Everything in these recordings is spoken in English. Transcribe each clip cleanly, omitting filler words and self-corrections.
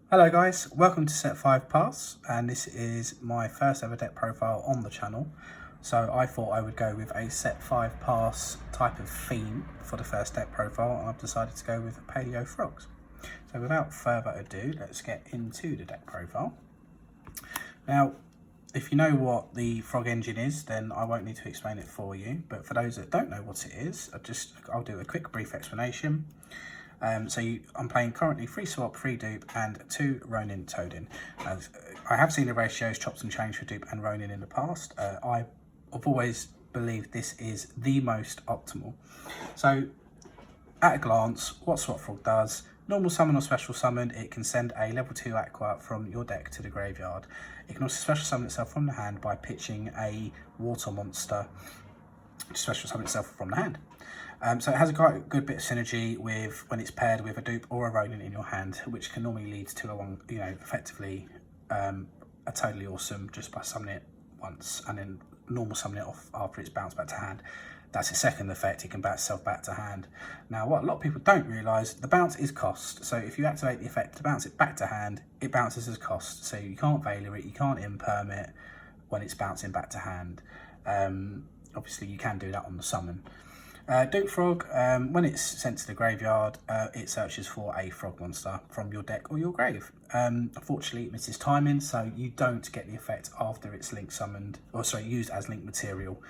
Hello guys, welcome to Set 5 Pass, and this is my first ever deck profile on the channel. So I thought I would go with a Set 5 Pass type of theme for the first deck profile, and I've decided to go with Paleo Frogs. So without further ado, let's get into the deck profile. Now, if you know what the Frog engine is, then I won't need to explain it for you, but for those that don't know what it is, I'll do a quick brief explanation. I'm playing currently 3 swap, 3 dupe and 2 Ronin Toadin. I have seen the ratios chopped and changed for dupe and Ronin in the past. I've always believed this is the most optimal. So at a glance, what Swap Frog does: normal summon or special summon, it can send a level 2 aqua from your deck to the graveyard. It can also special summon itself from the hand by pitching a water monster to special summon itself from the hand. So it has quite a good bit of synergy with when it's paired with a dupe or a Ronin in your hand, which can normally lead to effectively a totally awesome just by summoning it once and then normal summon it off after it's bounced back to hand. That's its second effect, it can bounce itself back to hand. Now, what a lot of people don't realise, the bounce is cost. So if you activate the effect to bounce it back to hand, it bounces as cost. So you can't Veiler it, you can't imperm it when it's bouncing back to hand. Obviously, you can do that on the summon. Dupe Frog, when it's sent to the graveyard, it searches for a frog monster from your deck or your grave. Unfortunately, it misses timing, so you don't get the effect after it's link summoned, used as link material,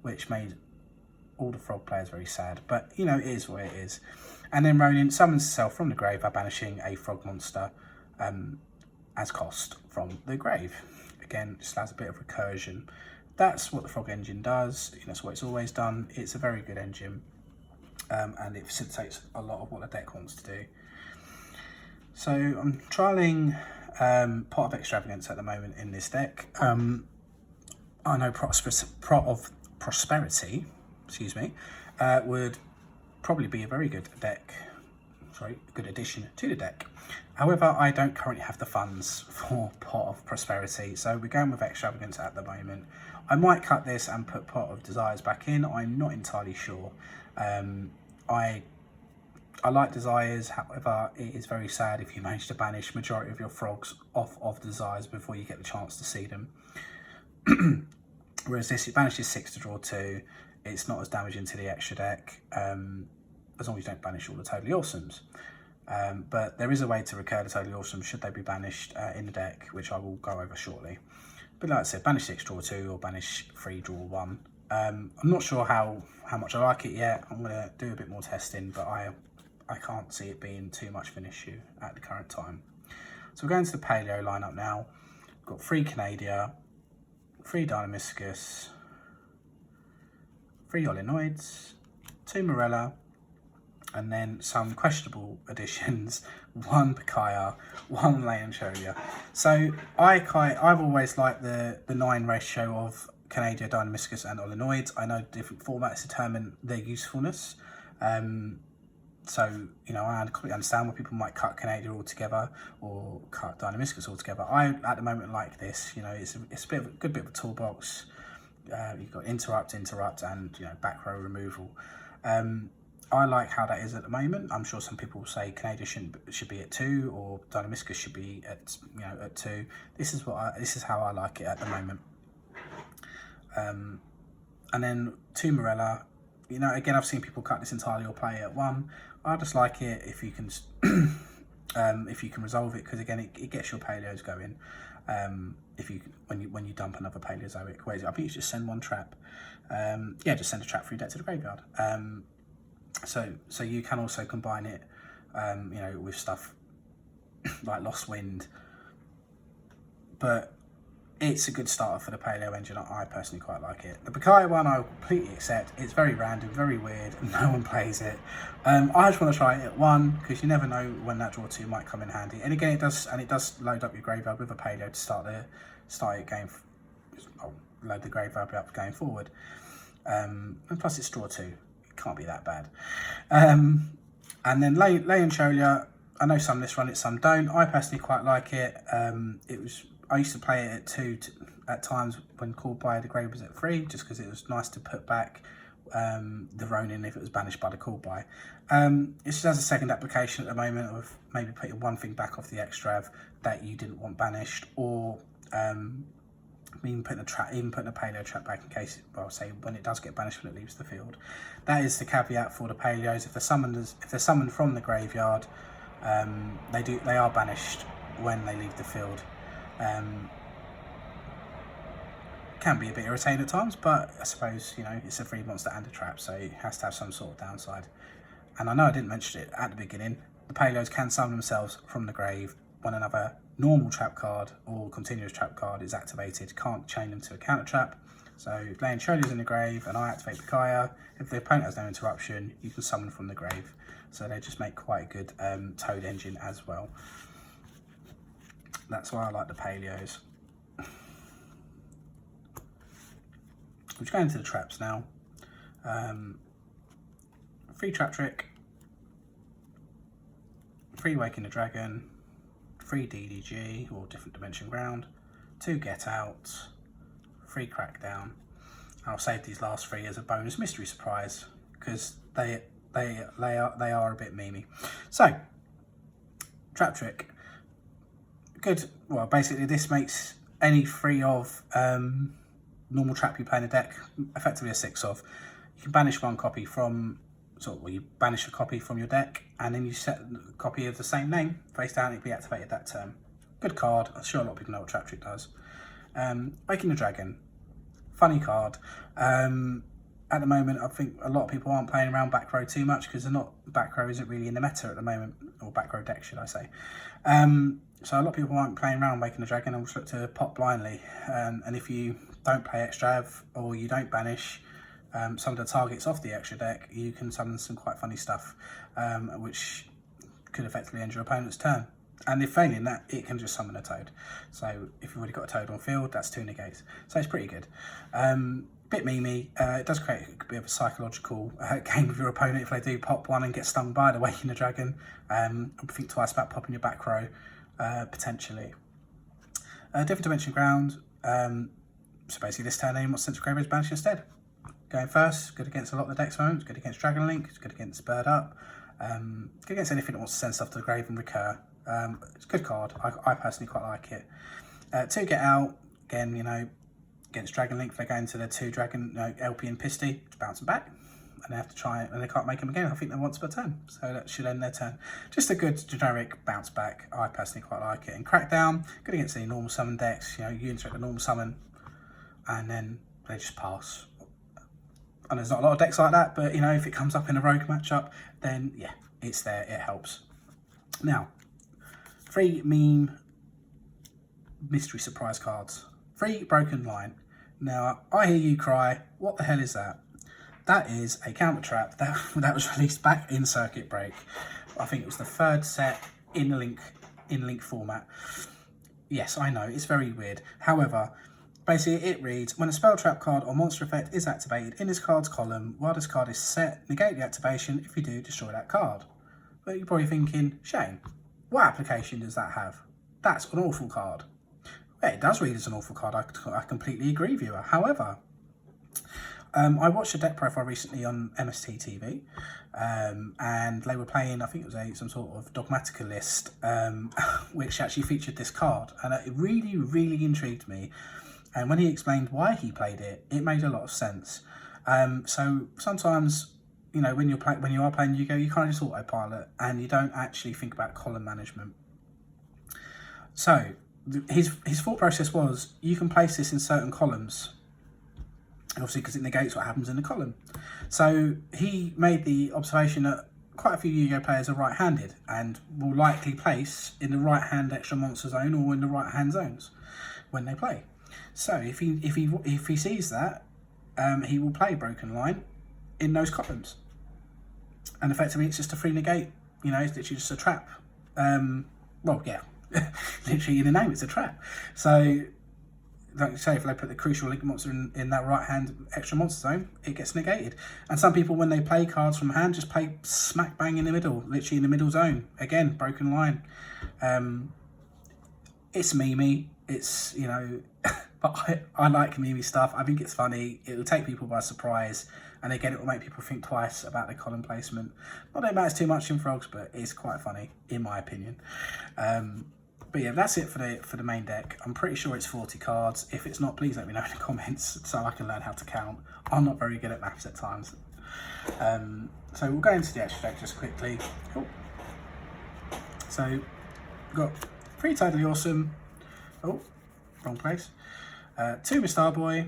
which made all the frog players very sad. But you know, it is what it is. And then Ronin summons itself from the grave by banishing a frog monster as cost from the grave. Again, just has a bit of recursion. That's what the Frog engine does. That's what it's always done. It's a very good engine, and it facilitates a lot of what the deck wants to do. So I'm trialing Pot of Extravagance at the moment in this deck. I know Pot of Prosperity, would probably be a very good good addition to the deck. However, I don't currently have the funds for Pot of Prosperity, so we're going with Extravagance at the moment. I might cut this and put Pot of Desires back in. I'm not entirely sure. I like Desires, however, it is very sad if you manage to banish majority of your frogs off of Desires before you get the chance to see them. Whereas this, it banishes 6 to draw 2. It's not as damaging to the extra deck, as long as you don't banish all the Totally Awesomes. But there is a way to recur the Totally Awesome should they be banished in the deck, which I will go over shortly. But like I said, banish 6, draw 2, or banish 3, draw 1. I'm not sure how much I like it yet. I'm going to do a bit more testing, but I can't see it being too much of an issue at the current time. So we're going to the Paleo lineup now. We've got 3 Canadia, 3 Dynamiscus, 3 Olinoids, 2 Morella, and then some questionable additions: 1 Pikaia, 1 Leoncholia. So I've always liked the 9 ratio of Canadia, Dynamiscus and Olinoids. I know different formats determine their usefulness. So, I completely understand why people might cut Canadia altogether or cut Dynamiscus altogether. I, at the moment, like this. It's a good bit of a toolbox. You've got interrupt, and back row removal. I like how that is at the moment. I'm sure some people will say Canadia should be at 2, or Dynamiscus should be at at 2. This is how I like it at the moment. And then 2 Morella. Again, I've seen people cut this entirely or play it at 1. I just like it if you can resolve it, because again, it gets your paleos going. When you dump another Paleozoic, I think you just send 1 trap. Just send a trap for your deck to the graveyard. So you can also combine it, with stuff like Lost Wind. But it's a good starter for the Paleo engine. I personally quite like it. The Pikaia one I completely accept. It's very random, very weird, and no one plays it. I just want to try it at 1, because you never know when that draw 2 might come in handy. And again, it does load up your graveyard with a Paleo to start your game. Load the graveyard up going forward. And plus it's draw 2. It can't be that bad. And then Leoncholia, I know some lists run it, some don't. I personally quite like it. I used to play it at 2 at times when called by the grave was at 3, just because it was nice to put back the Ronin if it was banished by the call by. It just has a second application at the moment of maybe putting one thing back off the extrav that you didn't want banished, or even putting a paleo trap back in case, well, say when it does get banished when it leaves the field. That is the caveat for the paleos. If they're summoned from the graveyard, they are banished when they leave the field. Can be a bit irritating at times, but I suppose, you know, it's a free monster and a trap, so it has to have some sort of downside. And I know I didn't mention it at the beginning, the paleos can summon themselves from the grave when another normal trap card or continuous trap card is activated. Can't chain them to a counter trap. So laying Choli's in the grave and I activate Pikaya, if the opponent has no interruption, you can summon from the grave. So they just make quite a good Toad engine as well. That's why I like the paleos. We're going into the traps now. Free Trap Trick, free Waking the Dragon, free DDG or Different Dimension Ground, 2 Get Out, free Crackdown. I'll save these last 3 as a bonus mystery surprise because they are a bit memey. So, Trap Trick, good. Well, basically this makes any 3 of normal trap you play in a deck effectively a 6 of. You can banish 1 copy from, you banish a copy from your deck and then you set a copy of the same name face down, it'll be activated that turn. Good card. I'm sure a lot of people know what Trap Trick does. Waking the Dragon, funny card. At the moment, I think a lot of people aren't playing around back row too much because back row isn't really in the meta at the moment, or back row deck should I say. So a lot of people aren't playing around Waking the Dragon and just look to pop blindly. And if you don't play extrav or you don't banish some of the targets off the extra deck, you can summon some quite funny stuff, which could effectively end your opponent's turn. And if failing that, it can just summon a Toad. So if you've already got a Toad on field, that's 2 negates. So it's pretty good. Bit memey. It does create a bit of a psychological game with your opponent if they do pop one and get stung by the Waking the Dragon. Think twice about popping your back row, potentially. Different Dimension Ground. So basically this turn, any monster sent to graveyard is banished instead. Going first, good against a lot of the decks moments, good against Dragon Link, it's good against Bird Up, good against anything that wants to send stuff to the grave and recur. It's a good card, I personally quite like it. 2 Get Out, again, you know, against Dragon Link, if they go into the 2 Dragon, LP and Pisty, just bounce them back. And they have to try it, and they can't make them again. I think they're once per turn, so that should end their turn. Just a good generic bounce back. I personally quite like it. And Crackdown, good against any normal summon decks. You know, you interact the normal summon, and then they just pass. And there's not a lot of decks like that, but you know, if it comes up in a rogue matchup, then yeah, it's there. It helps. Now, 3 meme mystery surprise cards. 3 Broken Line. Now, I hear you cry. What the hell is that? That is a counter trap that was released back in Circuit Break. I think it was the 3rd set in link format. Yes, I know, it's very weird. However, basically it reads, when a spell trap card or monster effect is activated in this card's column, while this card is set, negate the activation. If you do, destroy that card. But you're probably thinking, Shane, what application does that have? That's an awful card. Yeah, it does read as an awful card, I completely agree, viewer. However, I watched a deck profile recently on MST TV, and they were playing, I think it was some sort of Dogmatica list, which actually featured this card, and it really, really intrigued me. And when he explained why he played it, it made a lot of sense. So sometimes, you know, when you are playing Yu-Gi-Oh, you kind of just autopilot, and you don't actually think about column management. So his thought process was, you can place this in certain columns, obviously because it negates what happens in the column. So he made the observation that quite a few Yu-Gi-Oh players are right-handed and will likely place in the right-hand extra monster zone or in the right-hand zones when they play. So if he sees that, he will play Broken Line in those columns, and effectively it's just a free negate. You know, it's literally just a trap. Well, yeah, literally in the name, it's a trap. So, like you say, if they put the crucial link monster in that right hand extra monster zone, it gets negated. And some people, when they play cards from hand, just play smack bang in the middle, literally in the middle zone. Again, Broken Line. It's memey. It's, you know, but I like memey stuff. I think it's funny. It will take people by surprise. and again it will make people think twice about their column placement. Not that it matters too much in frogs, but it's quite funny in my opinion. But yeah, that's it for the main deck. I'm pretty sure it's 40 cards. If it's not, please let me know in the comments so I can learn how to count. I'm not very good at maths at times. So we'll go into the extra deck just quickly. Oh. So we've got 3 Totally Awesome. Oh, wrong place. 2 Mr. Boy,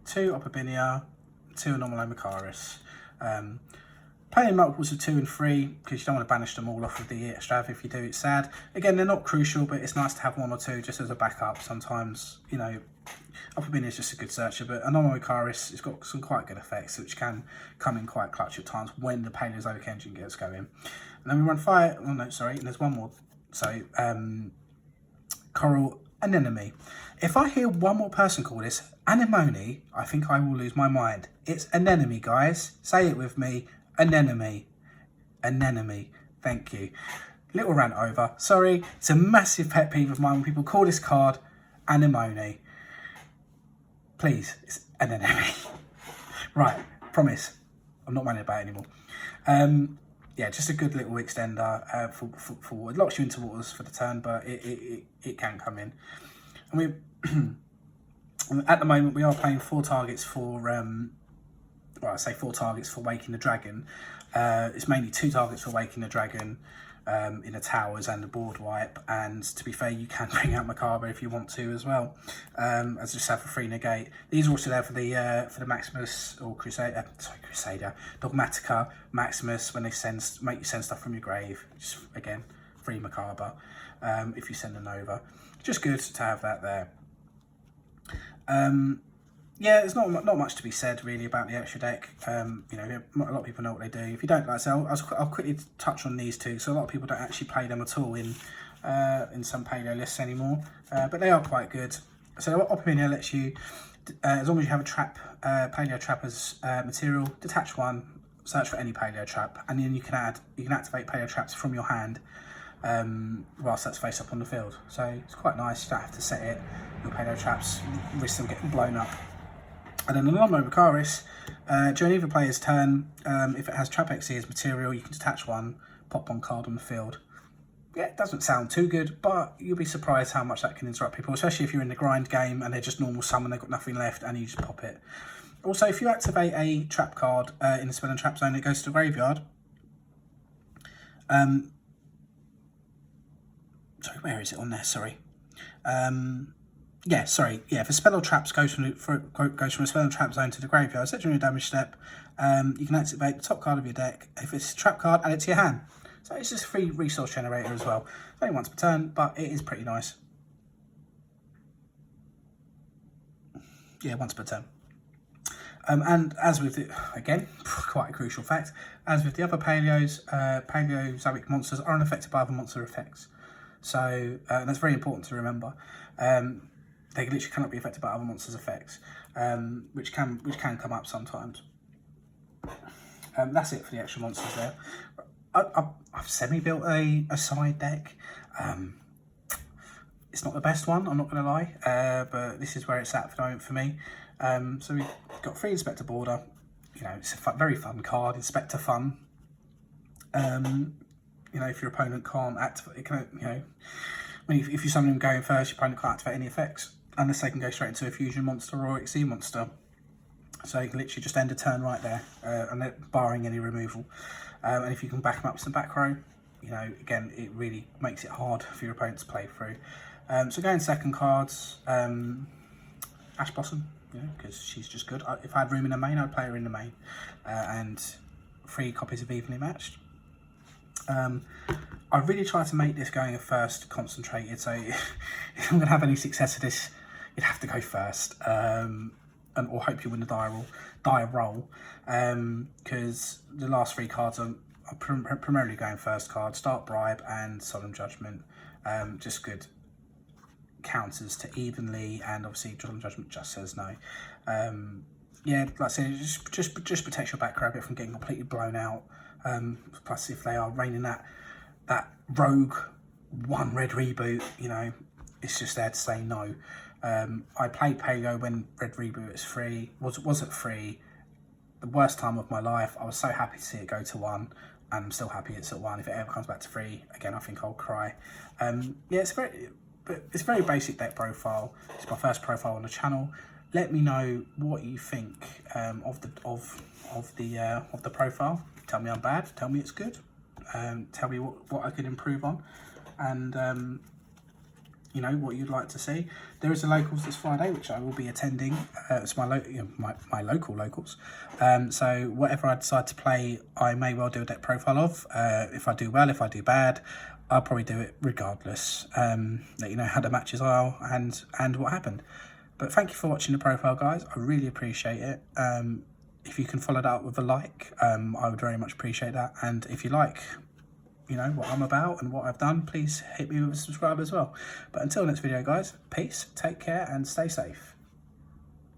2 Opabinia, 2 Anomalomacaris. Playing multiples of 2 and 3 because you don't want to banish them all off of the Extrav. If you do, it's sad. Again, they're not crucial, but it's nice to have 1 or 2 just as a backup. Sometimes, you know, Opabinia is just a good searcher, but Anomalomacaris has got some quite good effects, which can come in quite clutch at times when the Paleozoic engine gets going. And then we run 5. Oh no, sorry, and there's 1 more. So, Coral Anemone. If I hear one more person call this Anemone, I think I will lose my mind. It's Anemone, guys. Say it with me. Anemone. Anemone. Thank you. Little rant over. Sorry, it's a massive pet peeve of mine when people call this card Anemone. Please, it's Anemone. Right, promise. I'm not moaning about it anymore. Yeah, just a good little extender for water. It locks you into waters for the turn, but it can come in. And we, at the moment, we are playing 4 targets for, well, I say 4 targets for Waking the Dragon. It's mainly 2 targets for Waking the Dragon in the towers and the board wipe. And to be fair, you can bring out Macabre if you want to as well, as just have a free negate. These are also there for the Maximus or Crusader, Crusader, Dogmatica, Maximus when they make you send stuff from your grave. Just again, free Macabre if you send them over. Just good to have that there. Yeah, there's not much to be said really about the extra deck. You know, a lot of people know what they do. If you don't, like I say, I'll quickly touch on these 2. So a lot of people don't actually play them at all in some paleo lists anymore, but they are quite good. So Opabinia lets you, as long as you have a trap, paleo trapper's material, detach 1, search for any paleo trap, and then you can activate paleo traps from your hand whilst that's face up on the field. So it's quite nice. You don't have to set it. Your paleo traps risk them getting blown up. And then the Anomalomacaris, during either player's turn, if it has Trap XE as material, you can detach 1, pop 1 card on the field. Yeah, it doesn't sound too good, but you'll be surprised how much that can interrupt people, especially if you're in the grind game and they're just normal summon, they've got nothing left, and you just pop it. Also, if you activate a trap card in the spell and trap zone, it goes to the graveyard. Sorry, where is it on there? Sorry. Yeah, sorry. Yeah, if a spell or traps goes from a spell and trap zone to the graveyard, set during a damage step, you can activate the top card of your deck. If it's a trap card, add it to your hand. So it's just a free resource generator as well. It's only once per turn, but it is pretty nice. Yeah, once per turn. And as with the, again, quite a crucial fact, as with the other Paleozoic monsters are unaffected by other monster effects. So that's very important to remember. They literally cannot be affected by other monsters' effects, which can come up sometimes. That's it for the extra monsters there. I've semi-built a side deck. It's not the best one, I'm not going to lie, but this is where it's at for the moment for me. So we've got 3 Inspector Border. You know, it's a very fun card, Inspector Fun. You know, if your opponent can't activate, it can, you know, if you summon them going first, your opponent can't activate any effects unless they can go straight into a fusion monster or XE monster. So you can literally just end a turn right there, and barring any removal. And if you can back them up with some back row, you know, again, it really makes it hard for your opponent to play through. So going second cards, Ash Blossom, you know, because she's just good. If I had room in the main, I'd play her in the main, and 3 copies of Evenly Matched. I really tried to make this going a first concentrated, so if I'm going to have any success with this, you'd have to go first, or hope you win the dire roll, because the last 3 cards are primarily going first card, Start Bribe and Solemn Judgment, just good counters to Evenly, and obviously Solemn Judgment just says no. Yeah, like I said, just protects your back row a bit from getting completely blown out. Plus, if they are raining that rogue 1 red reboot, you know, it's just there to say no. I played Paleo when red reboot was free, wasn't free, the worst time of my life. I was so happy to see it go to 1, and I'm still happy it's at 1. If it ever comes back to 3, again, I think I'll cry. Yeah, it's a very basic deck profile. It's my first profile on the channel. Let me know what you think of the profile. Tell me I'm bad. Tell me it's good. Tell me what I could improve on, and you know, what you'd like to see. There is a locals this Friday, which I will be attending. It's my local locals. So whatever I decide to play, I may well do a deck profile of. If I do well, if I do bad, I'll probably do it regardless. Let you know how the matches are and what happened. But thank you for watching the profile, guys. I really appreciate it. If you can follow that up with a like, I would very much appreciate that. And if you like, you know, what I'm about and what I've done, please hit me with a subscribe as well. But until next video, guys, peace, take care, and stay safe.